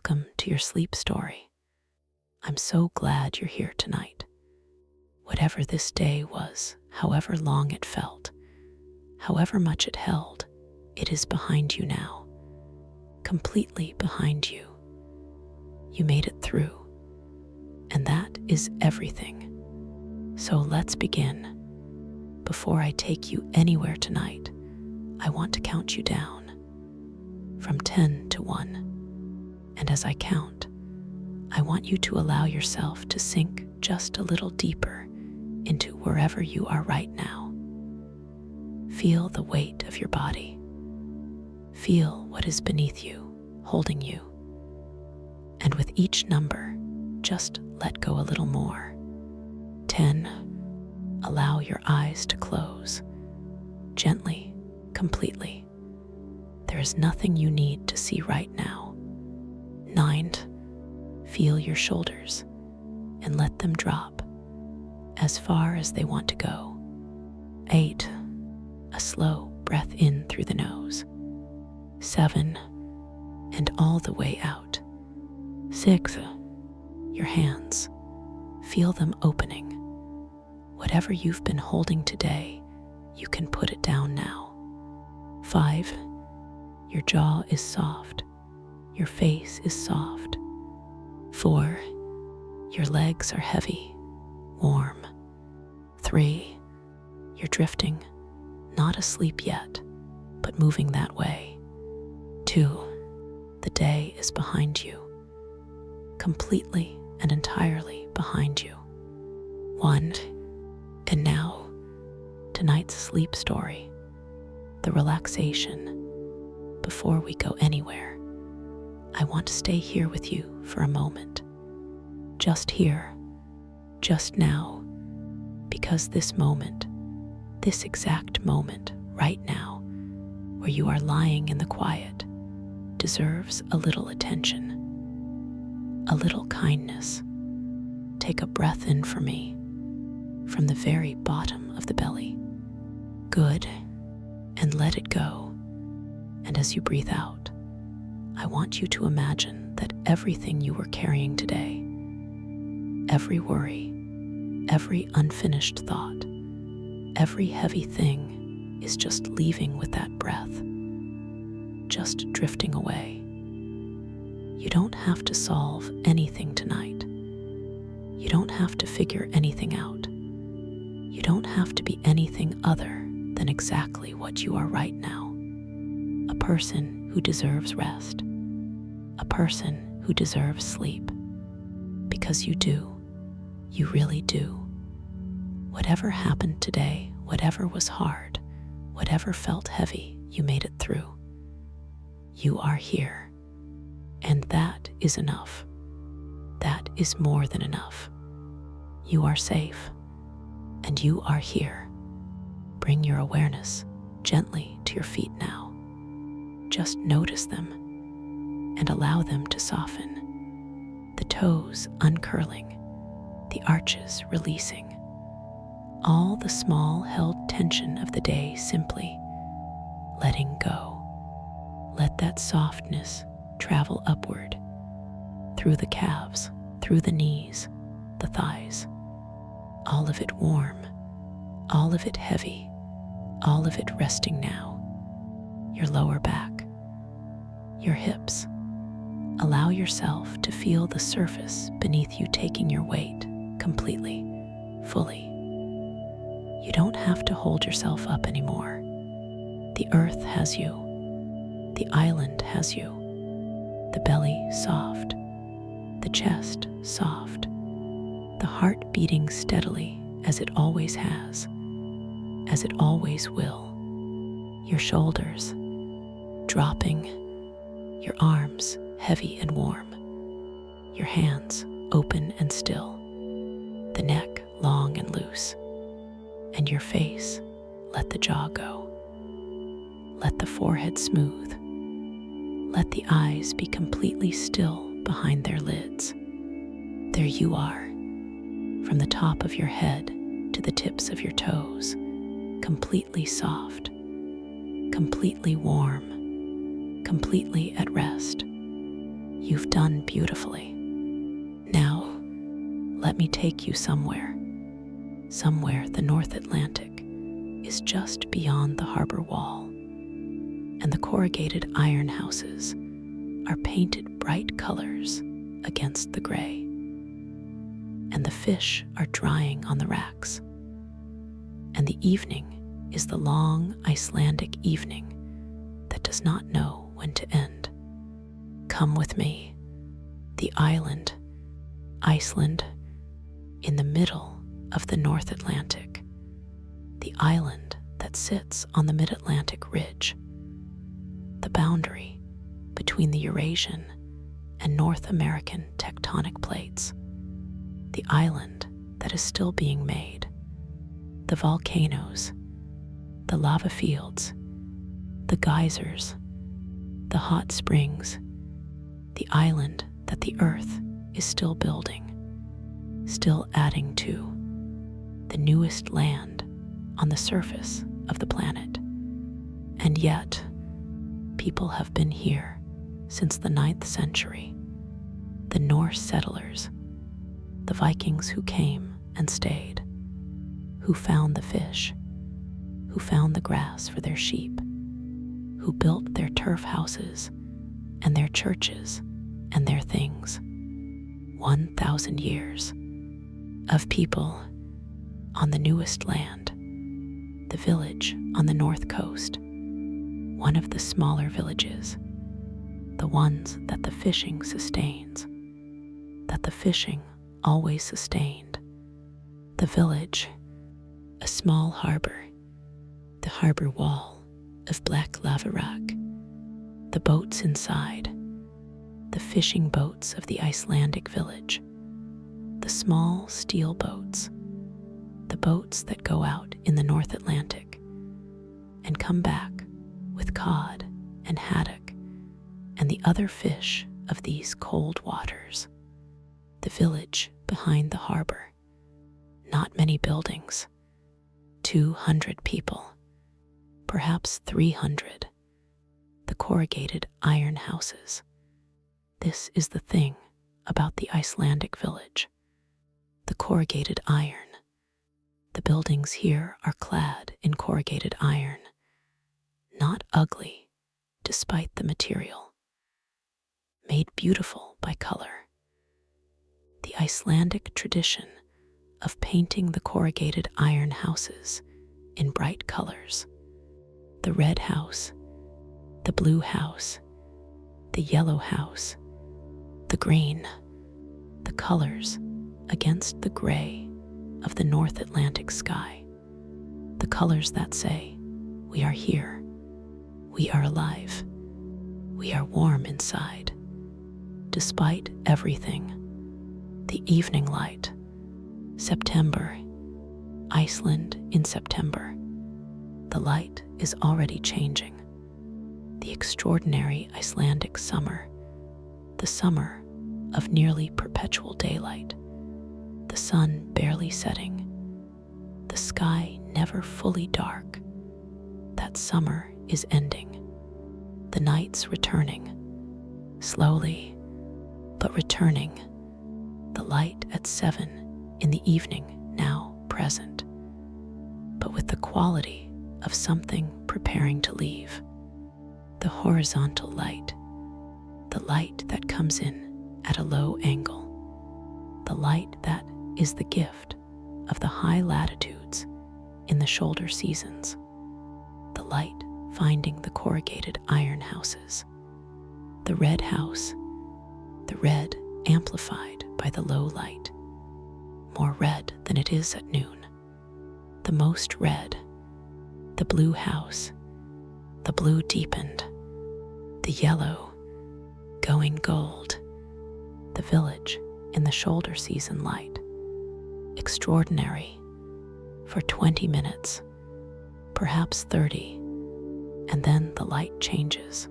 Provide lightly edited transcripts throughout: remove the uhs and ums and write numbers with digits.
welcome to your sleep story. I'm so glad you're here tonight. Whatever this day was, however long it felt, however much it held, it is behind you now, completely behind you. You made it through, and that is everything. So let's begin. Before I take you anywhere tonight, I want to count you down from 10 to 1. And as I count, I want you to allow yourself to sink just a little deeper into wherever you are right now. Feel the weight of your body. Feel what is beneath you, holding you. And with each number, just let go a little more. 10. Allow your eyes to close. Gently, completely. There is nothing you need to see right now. 9. Feel your shoulders and let them drop as far as they want to go. 8. A slow breath in through the nose. 7. And all the way out. 6. Your hands. Feel them opening. Whatever you've been holding today, you can put it down now. 5. Your jaw is soft. Your face is soft. 4. Your legs are heavy, warm. 3. You're drifting, not asleep yet, but moving that way. 2. The day is behind you, completely and entirely behind you. 1. And now, tonight's sleep story, the relaxation. Before we go anywhere, I want to stay here with you for a moment. Just here, just now, because this moment, this exact moment right now, where you are lying in the quiet, deserves a little attention, a little kindness. Take a breath in for me, from the very bottom of the belly. Good, and let it go. And as you breathe out, I want you to imagine that everything you were carrying today, every worry, every unfinished thought, every heavy thing is just leaving with that breath, just drifting away. You don't have to solve anything tonight. You don't have to figure anything out. You don't have to be anything other than exactly what you are right now. A person who deserves rest. A person who deserves sleep. Because you do. You really do. Whatever happened today, whatever was hard, whatever felt heavy, you made it through. You are here. And that is enough. That is more than enough. You are safe. And you are here. Bring your awareness gently to your feet now. Just notice them and allow them to soften. The toes uncurling, the arches releasing. All the small held tension of the day simply letting go. Let that softness travel upward, through the calves, through the knees, the thighs. All of it warm, all of it heavy, all of it resting now. Your lower back, your hips. Allow yourself to feel the surface beneath you taking your weight completely, fully. You don't have to hold yourself up anymore. The earth has you. The island has you. The belly soft. The chest soft. The heart beating steadily as it always has, as it always will. Your shoulders dropping, your arms heavy and warm, your hands open and still, the neck long and loose, and your face, let the jaw go. Let the forehead smooth. Let the eyes be completely still behind their lids. There you are, from the top of your head to the tips of your toes, completely soft, completely warm, completely at rest. You've done beautifully. Now, let me take you somewhere. Somewhere the North Atlantic is just beyond the harbor wall, and the corrugated iron houses are painted bright colors against the gray, and the fish are drying on the racks, and the evening is the long Icelandic evening that does not know when to end. Come with me. The island, Iceland, in the middle of the North Atlantic, the island that sits on the mid-Atlantic ridge, the boundary between the Eurasian and North American tectonic plates, the island that is still being made, the volcanoes, the lava fields, the geysers, the hot springs, the island that the Earth is still building, still adding to, the newest land on the surface of the planet. And yet, people have been here since the 9th century. The Norse settlers, the Vikings who came and stayed, who found the fish, who found the grass for their sheep, who built their turf houses and their churches and their things. 1,000 years of people on the newest land, the village on the north coast, one of the smaller villages, the ones that the fishing sustains, that the fishing always sustained. The village, a small harbor, the harbor wall of black lava rock, the boats inside, the fishing boats of the Icelandic village, the small steel boats, the boats that go out in the North Atlantic and come back with cod and haddock and the other fish of these cold waters. The village behind the harbor, not many buildings, 200 people, perhaps 300, the corrugated iron houses. This is the thing about the Icelandic village. The corrugated iron. The buildings here are clad in corrugated iron, not ugly, despite the material, made beautiful by color. The Icelandic tradition of painting the corrugated iron houses in bright colors, the red house, the blue house, the yellow house, the green, the colors against the gray of the North Atlantic sky, the colors that say, we are here, we are alive, we are warm inside, despite everything. The evening light, September, Iceland in September. The light is already changing. The extraordinary Icelandic summer, the summer of nearly perpetual daylight, the sun barely setting, the sky never fully dark. That summer is ending. The nights returning, slowly, but returning. The light at 7 in the evening now present, but with the quality of something preparing to leave. The horizontal light, the light that comes in at a low angle, the light that is the gift of the high latitudes in the shoulder seasons, the light finding the corrugated iron houses, the red house, the red amplified by the low light, more red than it is at noon, the most red, the blue house, the blue deepened, the yellow going gold, the village in the shoulder season light, extraordinary, for 20 minutes, perhaps 30, and then the light changes,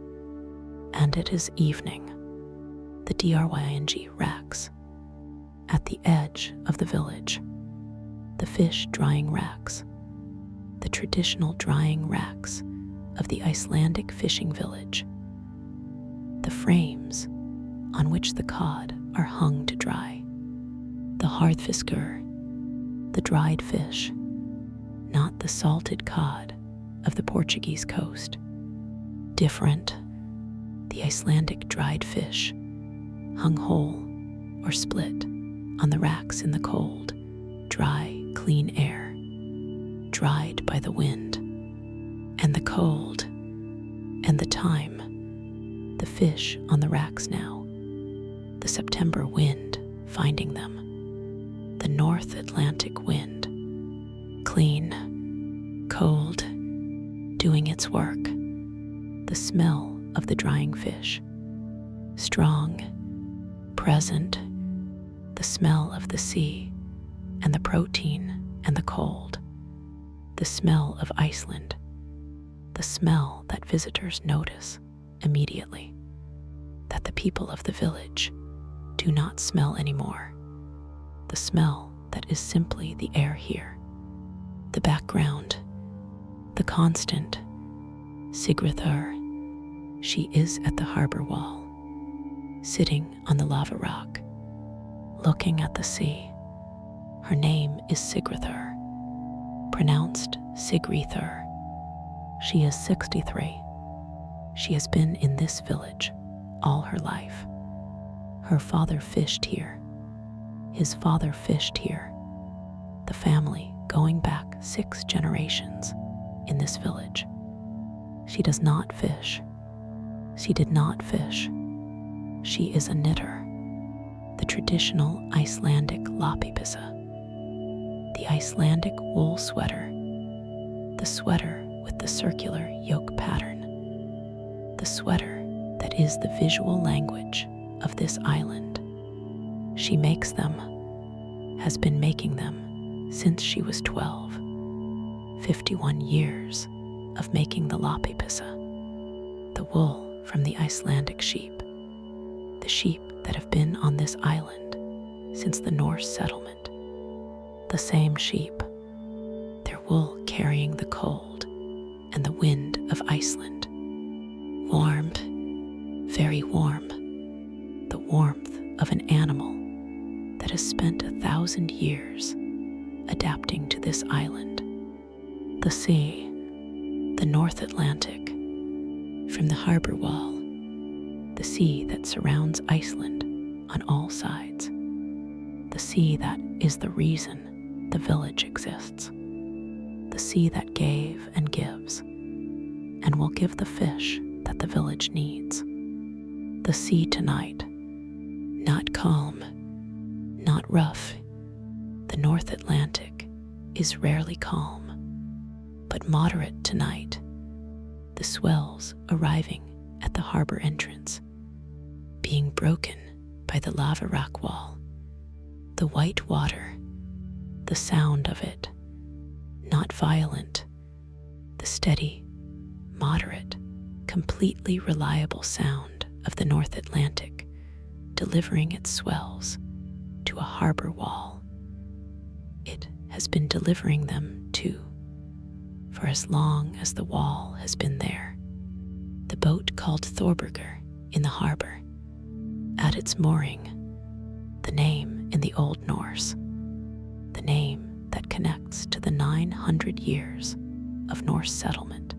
and it is evening. The drying racks at the edge of the village, the fish drying racks, the traditional drying racks of the Icelandic fishing village, the frames on which the cod are hung to dry. The harðfiskur, the dried fish, not the salted cod of the Portuguese coast. Different, the Icelandic dried fish, hung whole or split on the racks in the cold, dry, clean air, dried by the wind and the cold and the time. The fish on the racks now, the September wind finding them, the North Atlantic wind, clean, cold, doing its work, the smell of the drying fish, strong, present, the smell of the sea and the protein and the cold, the smell of Iceland, the smell that visitors notice immediately, that the people of the village do not smell anymore, the smell that is simply the air here, the background, the constant. Sigriður, she is at the harbor wall, sitting on the lava rock, looking at the sea. Her name is Sigriður, pronounced Sigríður. She is 63. She has been in this village all her life. Her father fished here. His father fished here. The family going back 6 generations in this village. She does not fish. She did not fish. She is a knitter. The traditional Icelandic lapipissa. The Icelandic wool sweater. The sweater with the circular yoke pattern. The sweater that is the visual language of this island. She makes them, has been making them since she was 12. 51 years of making the lapipissa, the wool from the Icelandic sheep, the sheep that have been on this island since the Norse settlement, the same sheep, their wool carrying the cold and the wind of Iceland, warm, very warm, the warmth of an animal that has spent 1,000 years adapting to this island. The sea, the North Atlantic, from the harbor wall, the sea that surrounds Iceland on all sides, the sea that is the reason the village exists, the sea that gave and gives, and will give the fish that the village needs. The sea tonight, not calm, not rough. The North Atlantic is rarely calm, but moderate tonight. The swells arriving at the harbor entrance, being broken by the lava rock wall, the white water, the sound of it, not violent, the steady, moderate, completely reliable sound of the North Atlantic delivering its swells to a harbor wall. It has been delivering them too, for as long as the wall has been there. The boat called Thorberger in the harbor, at its mooring, the name in the Old Norse, the name that connects to the 900 years of Norse settlement,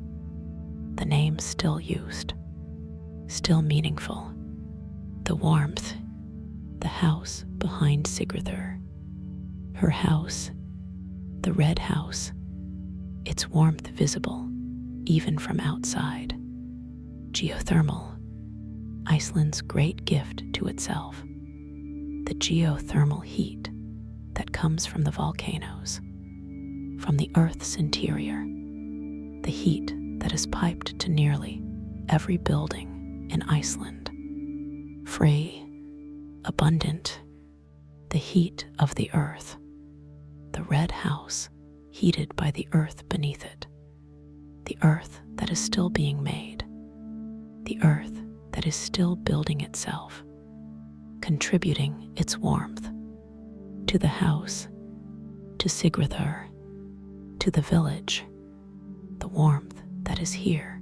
the name still used, still meaningful, the warmth, the house behind Sigriður, her house, the red house, its warmth visible even from outside. Geothermal, Iceland's great gift to itself, the geothermal heat that comes from the volcanoes, from the Earth's interior, the heat that is piped to nearly every building in Iceland, free, abundant, the heat of the earth, the red house heated by the earth beneath it, the earth that is still being made, the earth that is still building itself, contributing its warmth to the house, to Sigriður, to the village, the warmth that is here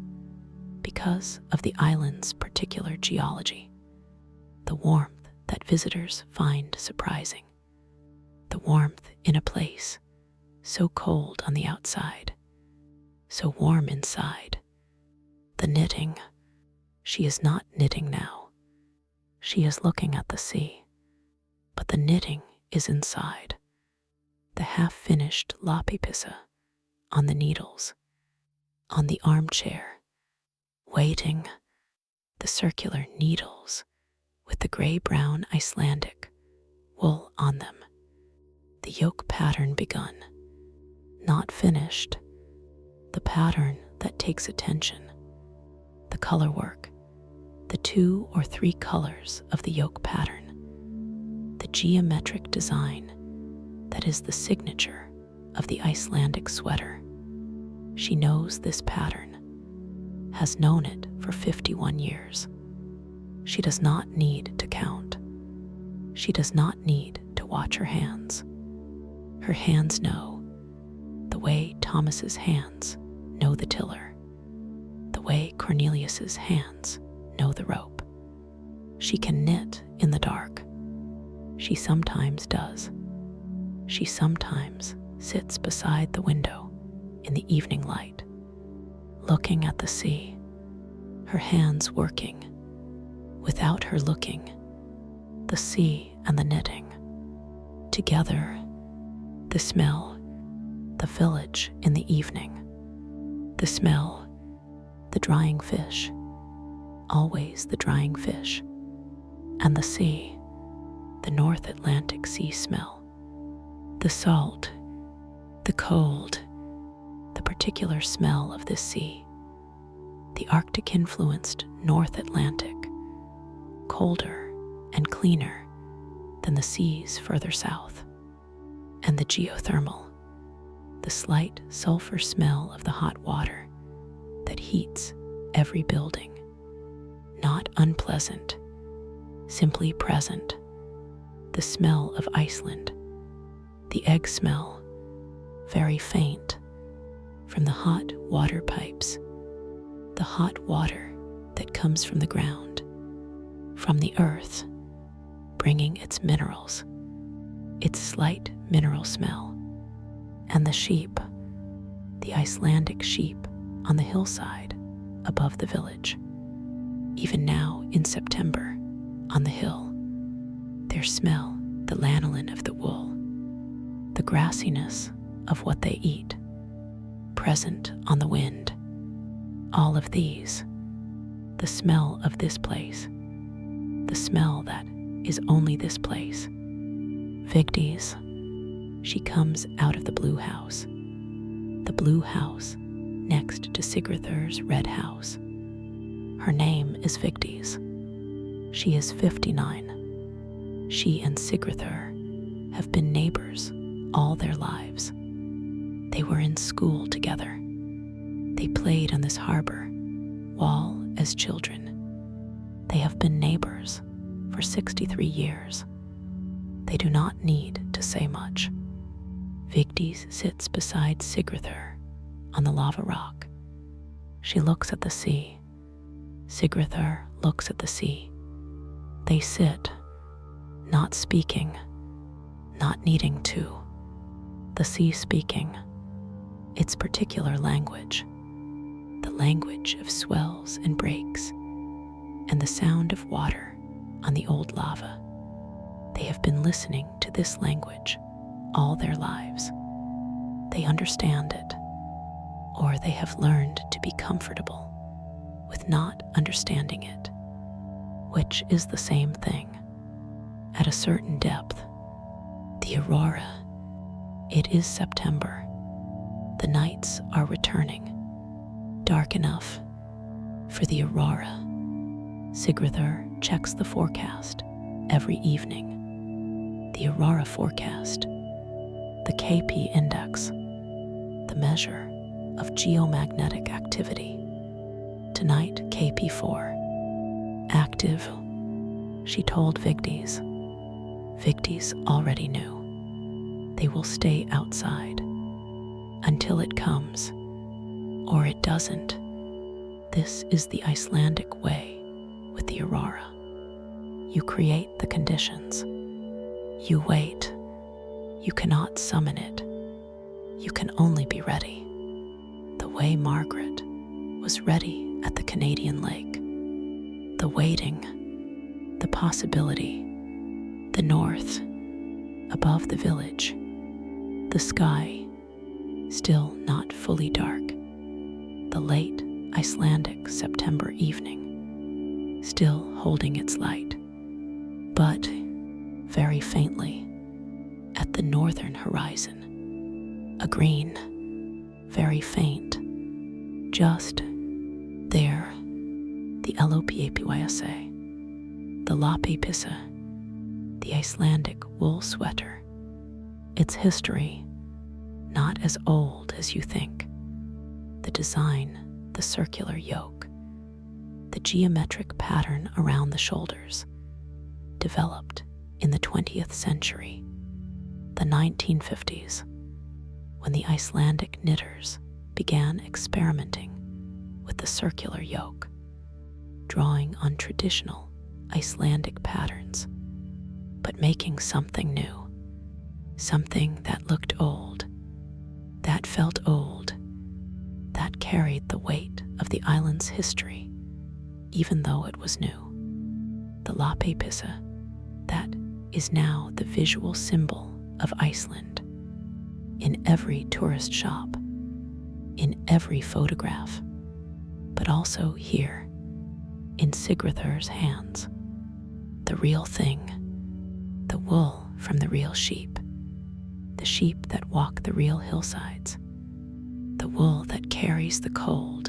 because of the island's particular geology, the warmth that visitors find surprising. The warmth in a place so cold on the outside, so warm inside. The knitting. She is not knitting now. She is looking at the sea. But the knitting is inside. The half-finished lapipissa on the needles, on the armchair, waiting, the circular needles with the gray-brown Icelandic wool on them. The yoke pattern begun, not finished. The pattern that takes attention. The color work, the 2 or 3 colors of the yoke pattern. The geometric design that is the signature of the Icelandic sweater. She knows this pattern, has known it for 51 years. She does not need to count. She does not need to watch her hands. Her hands know, the way Thomas's hands know the tiller, the way Cornelius's hands know the rope. She can knit in the dark. She sometimes does. She sometimes sits beside the window in the evening light, looking at the sea, her hands working, without her looking, the sea and the knitting. Together, the smell, the village in the evening, the smell, the drying fish, always the drying fish, and the sea, the North Atlantic Sea smell, the salt, the cold, the particular smell of this sea, the Arctic-influenced North Atlantic, colder and cleaner than the seas further south, and the geothermal, the slight sulfur smell of the hot water that heats every building, not unpleasant, simply present, the smell of Iceland, the egg smell, very faint, from the hot water pipes, the hot water that comes from the ground, from the earth, bringing its minerals, its slight mineral smell, and the sheep, the Icelandic sheep on the hillside above the village. Even now in September, on the hill, their smell, the lanolin of the wool, the grassiness of what they eat, present on the wind. All of these, the smell of this place, the smell that is only this place. Vigdis, she comes out of the blue house next to Sigurður's red house. Her name is Vigdis. She is 59. She and Sigurður have been neighbors all their lives. They were in school together. They played on this harbor wall as children. They have been neighbors for 63 years. They do not need to say much. Vigdis sits beside Sigurður on the lava rock. She looks at the sea. Sigurður looks at the sea. They sit, not speaking, not needing to. The sea speaking, its particular language, the language of swells and breaks, and the sound of water on the old lava. They have been listening to this language all their lives. They understand it, or they have learned to be comfortable with not understanding it, which is the same thing. At a certain depth, the aurora, it is September. The nights are returning, dark enough for the aurora. Sigurður checks the forecast every evening. The aurora forecast, the KP index, the measure of geomagnetic activity. Tonight, KP4, active, she told Vigdis. Vigdis already knew. They will stay outside until it comes, or it doesn't. This is the Icelandic way with the aurora. You create the conditions. You wait. You cannot summon it. You can only be ready. The way Margaret was ready at the Canadian lake. The waiting, the possibility, the north, above the village, the sky, still not fully dark, the late Icelandic September evening, still holding its light, but very faintly at the northern horizon, a green, very faint, just there, the Elopysa, the Lapipissa, the Icelandic wool sweater, its history not as old as you think, the design, the circular yoke, the geometric pattern around the shoulders, developed in the 20th century, the 1950s, when the Icelandic knitters began experimenting with the circular yoke, drawing on traditional Icelandic patterns, but making something new, something that looked old, that felt old, that carried the weight of the island's history, even though it was new. The Lapipissa, that is now the visual symbol of Iceland, in every tourist shop, in every photograph, but also here, in Sigurður's hands, the real thing, the wool from the real sheep, the sheep that walk the real hillsides, the wool that carries the cold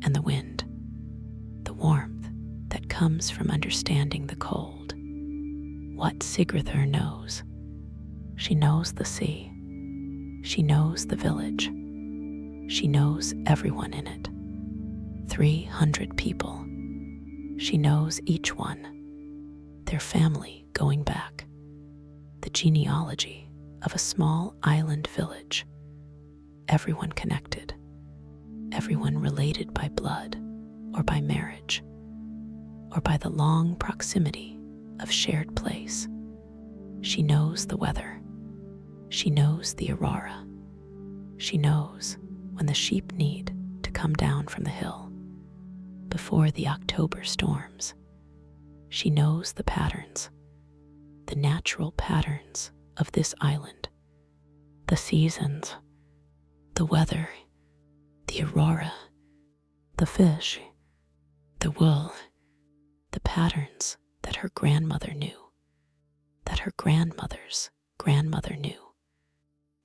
and the wind, the warmth that comes from understanding the cold. What Sigurður knows. She knows the sea. She knows the village. She knows everyone in it. 300 people. She knows each one, their family going back, the genealogy of a small island village, everyone connected, everyone related by blood or by marriage, or by the long proximity of shared place. She knows the weather. She knows the aurora. She knows when the sheep need to come down from the hill before the October storms. She knows the patterns, the natural patterns of this island, the seasons, the weather, the aurora, the fish, the wool, the patterns that her grandmother knew, that her grandmother's grandmother knew,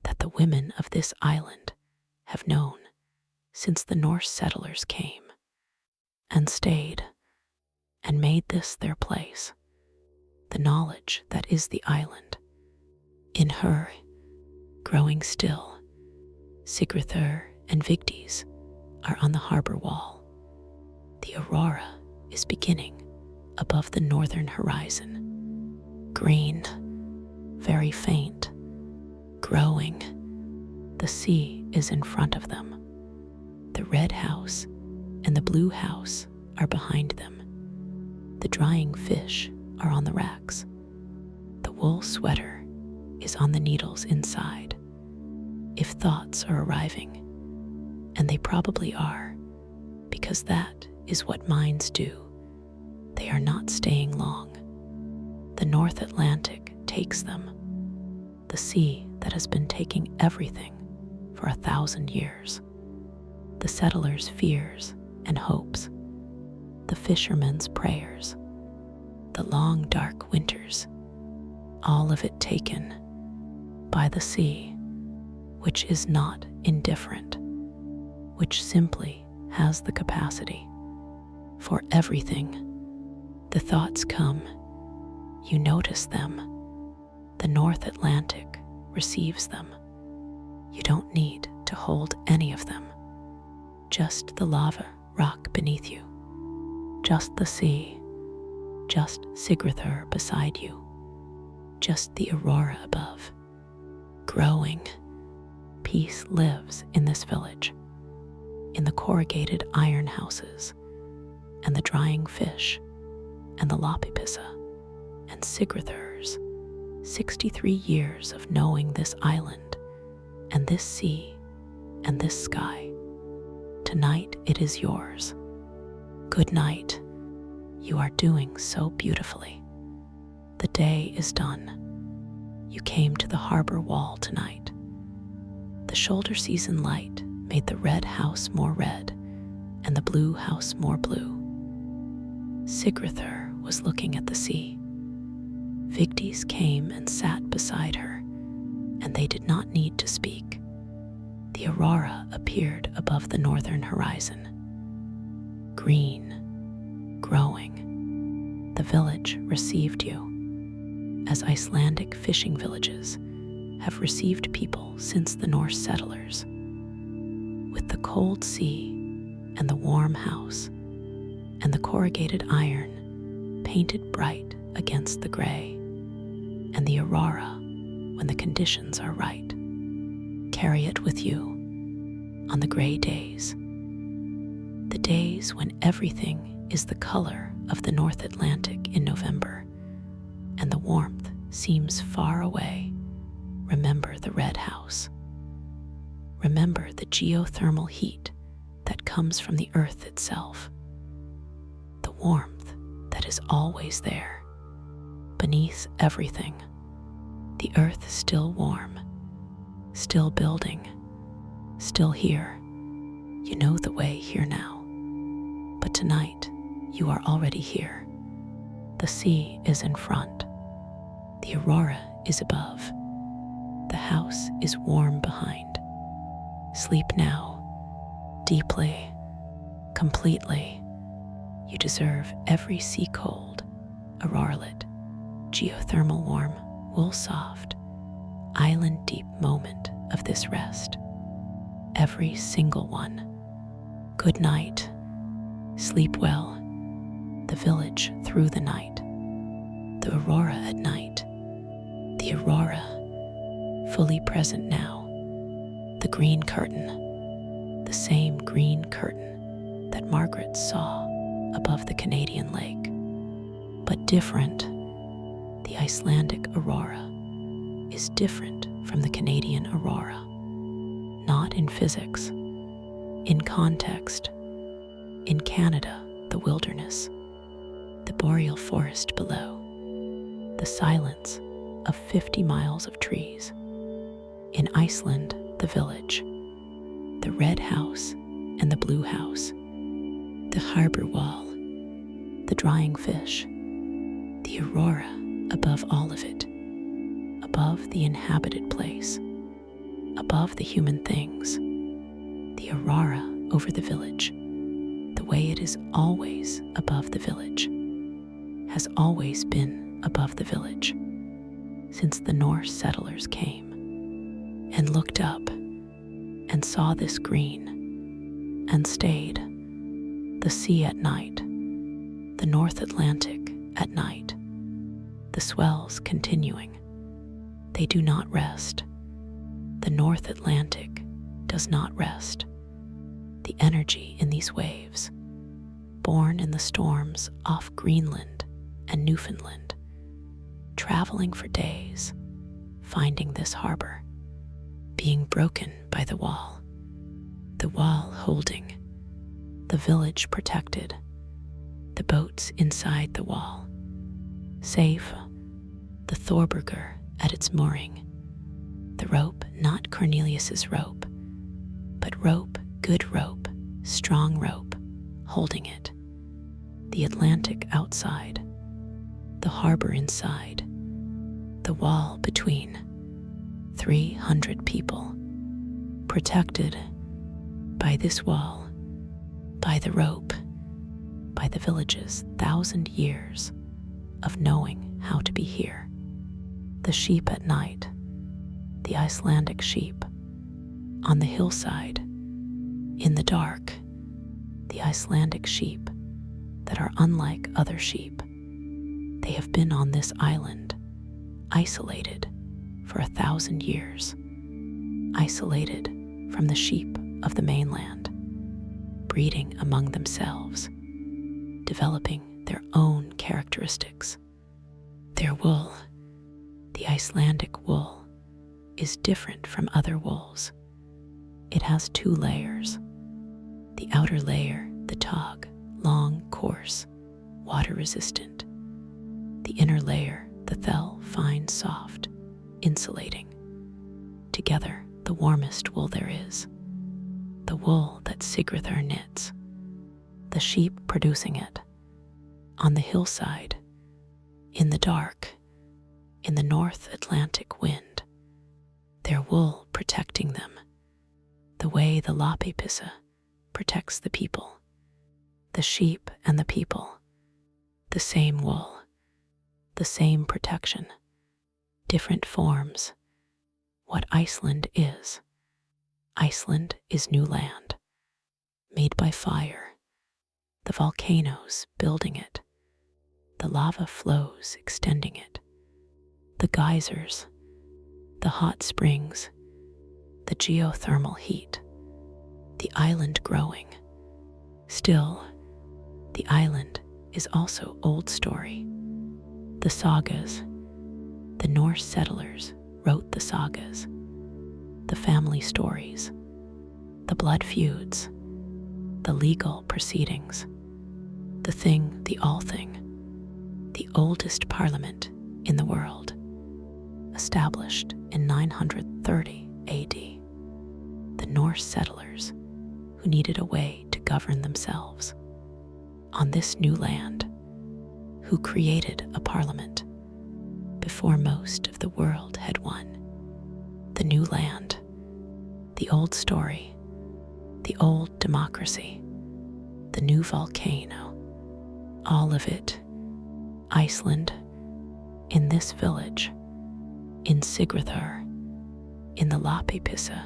that the women of this island have known since the Norse settlers came and stayed and made this their place, the knowledge that is the island. In her, growing still, Sigurður and Vigdís are on the harbor wall. The aurora is beginning above the northern horizon. Green, very faint, growing. The sea is in front of them. The red house and the blue house are behind them. The drying fish are on the racks. The wool sweater is on the needles inside. If thoughts are arriving, and they probably are, because that is what minds do, they are not staying long. The North Atlantic takes them, the sea that has been taking everything for 1,000 years, the settlers' fears and hopes, the fishermen's prayers, the long dark winters, all of it taken by the sea, which is not indifferent, which simply has the capacity for everything. The thoughts come, you notice them, the North Atlantic receives them. You don't need to hold any of them, just the lava rock beneath you, just the sea, just Sigurður beside you, just the aurora above. Growing, peace lives in this village, in the corrugated iron houses, and the drying fish, and the Lapipissa, and Sigurður's 63 years of knowing this island and this sea and this sky. Tonight it is yours. Good night. You are doing so beautifully. The day is done. You came to the harbor wall tonight. The shoulder season light made the red house more red and the blue house more blue. Sigurður was looking at the sea. Vigdís came and sat beside her, and they did not need to speak. The aurora appeared above the northern horizon. Green, growing, the village received you, as Icelandic fishing villages have received people since the Norse settlers. With the cold sea and the warm house and the corrugated iron painted bright against the gray, and the aurora when the conditions are right. Carry it with you on the gray days, the days when everything is the color of the North Atlantic in November and the warmth seems far away. Remember the red house. Remember the geothermal heat that comes from the earth itself, the warmth that is always there. Beneath everything, the earth still warm, still building, still here. You know the way here now, but tonight you are already here. The sea is in front, the aurora is above, the house is warm behind. Sleep now, deeply, completely. You deserve every sea cold, aurora-lit, geothermal warm, wool soft, island deep moment of this rest. Every single one. Good night. Sleep well. The village through the night. The aurora at night. The aurora, fully present now. The green curtain. The same green curtain that Margaret saw above the Canadian lake. But different. The Icelandic aurora is different from the Canadian aurora. Not in physics, in context. In Canada, the wilderness, the boreal forest below, the silence of 50 miles of trees. In Iceland, the village, the red house and the blue house, the harbor wall, the drying fish, the aurora above all of it, above the inhabited place, above the human things, the aurora over the village, the way it is always above the village, has always been above the village, since the Norse settlers came, and looked up, and saw this green, and stayed, the sea at night, the North Atlantic at night, the swells continuing. They do not rest. The North Atlantic does not rest. The energy in these waves, born in the storms off Greenland and Newfoundland, traveling for days, finding this harbor, being broken by the wall holding, the village protected, the boats inside the wall, safe, the Thorberger at its mooring, the rope not Cornelius's rope, but rope, good rope, strong rope, holding it, the Atlantic outside, the harbor inside, the wall between, 300 people, protected by this wall, by the rope, by the village's 1,000 years of knowing how to be here. The sheep at night, the Icelandic sheep, on the hillside, in the dark, the Icelandic sheep that are unlike other sheep. They have been on this island, isolated for 1,000 years, isolated from the sheep of the mainland, breeding among themselves, developing their own characteristics. Their wool, the Icelandic wool, is different from other wools. It has two layers. The outer layer, the tog, long, coarse, water-resistant. The inner layer, the thell, fine, soft, insulating. Together, the warmest wool there is. The wool that Sigurður knits. The sheep producing it. On the hillside, in the dark, in the North Atlantic wind. Their wool protecting them. The way the Lapipissa protects the people. The sheep and the people. The same wool. The same protection. Different forms. What Iceland is. Iceland is new land. Made by fire. The volcanoes building it. The lava flows extending it. The geysers. The hot springs. The geothermal heat. The island growing. Still, the island is also old story. The sagas. The Norse settlers wrote the sagas. The family stories. The blood feuds. The legal proceedings. The thing, the all thing. The oldest parliament in the world. Established in 930 AD. The Norse settlers who needed a way to govern themselves on this new land, who created a parliament before most of the world had won. The new land, the old story, the old democracy, the new volcano, all of it, Iceland, in this village, in Sigurður, in the Lapipissa,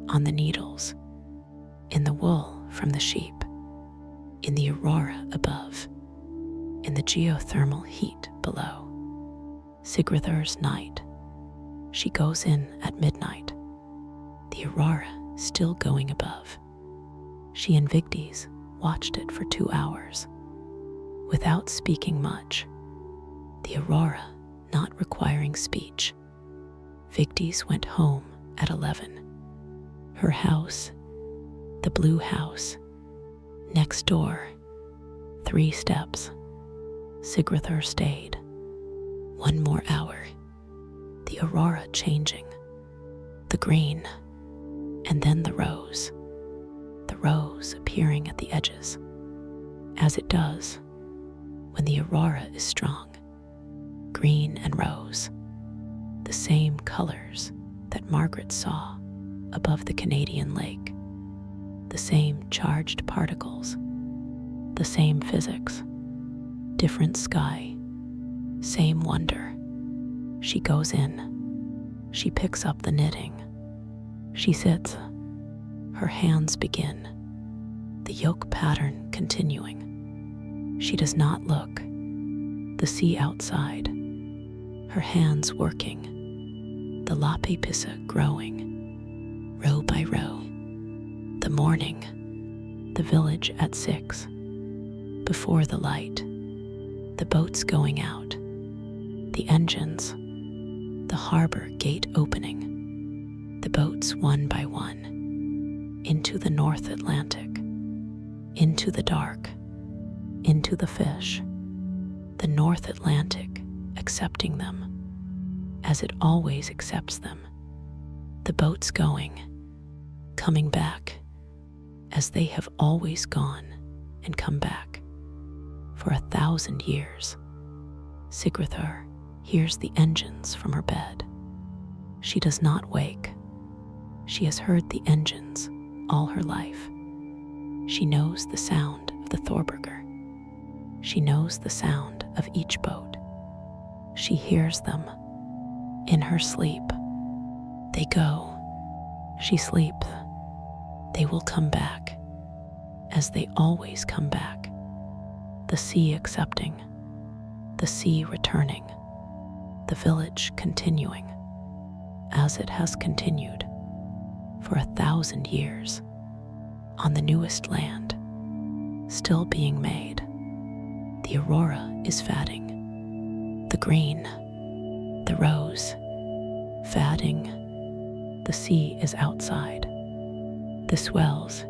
on the needles, in the wool from the sheep, in the aurora above, in the geothermal heat below. Sigurður's night. She goes in at midnight, the aurora still going above. She and Vigdis watched it for 2 hours, without speaking much, the aurora not requiring speech. Vigdis went home at 11. Her house, the blue house, next door, 3 steps. Sigurður stayed. 1 more hour. The aurora changing. The green, and then the rose. The rose appearing at the edges, as it does when the aurora is strong. Green and rose, the same colors that Margaret saw above the Canadian lake. The same charged particles, the same physics, different sky, same wonder. She goes in. She picks up the knitting. She sits. Her hands begin. The yoke pattern continuing. She does not look. The sea outside. Her hands working. The Lapipissa growing. Row by row. The morning. The village at 6. Before the light. The boats going out. The engines. The harbor gate opening. The boats one by one. Into the North Atlantic. Into the dark. Into the fish. The North Atlantic accepting them, as it always accepts them. The boats going, coming back, as they have always gone and come back. For 1,000 years, Sigurður hears the engines from her bed. She does not wake. She has heard the engines all her life. She knows the sound of the Thorberger. She knows the sound of each boat. She hears them in her sleep. They go. She sleeps. They will come back, as they always come back. The sea accepting, the sea returning, the village continuing, as it has continued for 1,000 years, on the newest land, still being made. The aurora is fatting. The green The rose, fatting, the sea is outside. The swells,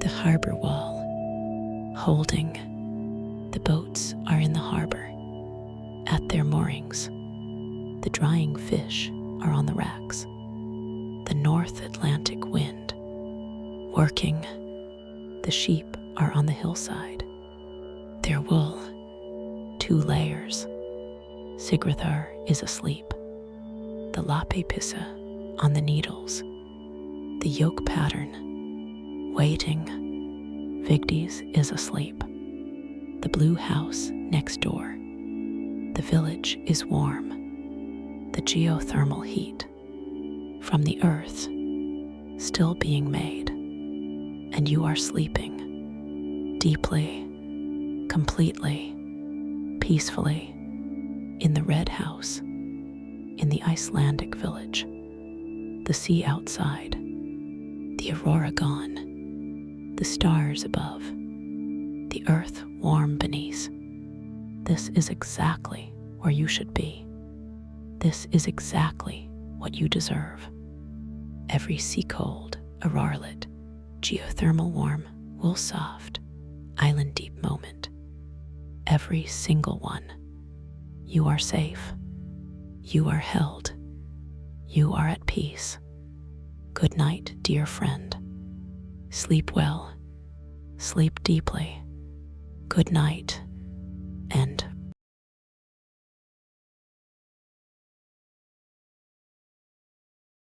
the harbor wall, holding, the boats are in the harbor. At their moorings, the drying fish are on the racks. The North Atlantic wind, working, the sheep are on the hillside. Their wool, 2 layers. Sigurðr is asleep. The lapipissa on the needles. The yoke pattern, waiting. Vigdis is asleep. The blue house next door. The village is warm. The geothermal heat from the earth still being made. And you are sleeping deeply, completely, peacefully in the red house, in the Icelandic village, the sea outside, the aurora gone, the stars above, the earth warm beneath. This is exactly where you should be. This is exactly what you deserve. Every sea cold, aurorlit, geothermal warm, wool soft, island deep moment. Every single one. You are safe. You are held. You are at peace. Good night, dear friend. Sleep well. Sleep deeply. Good night, and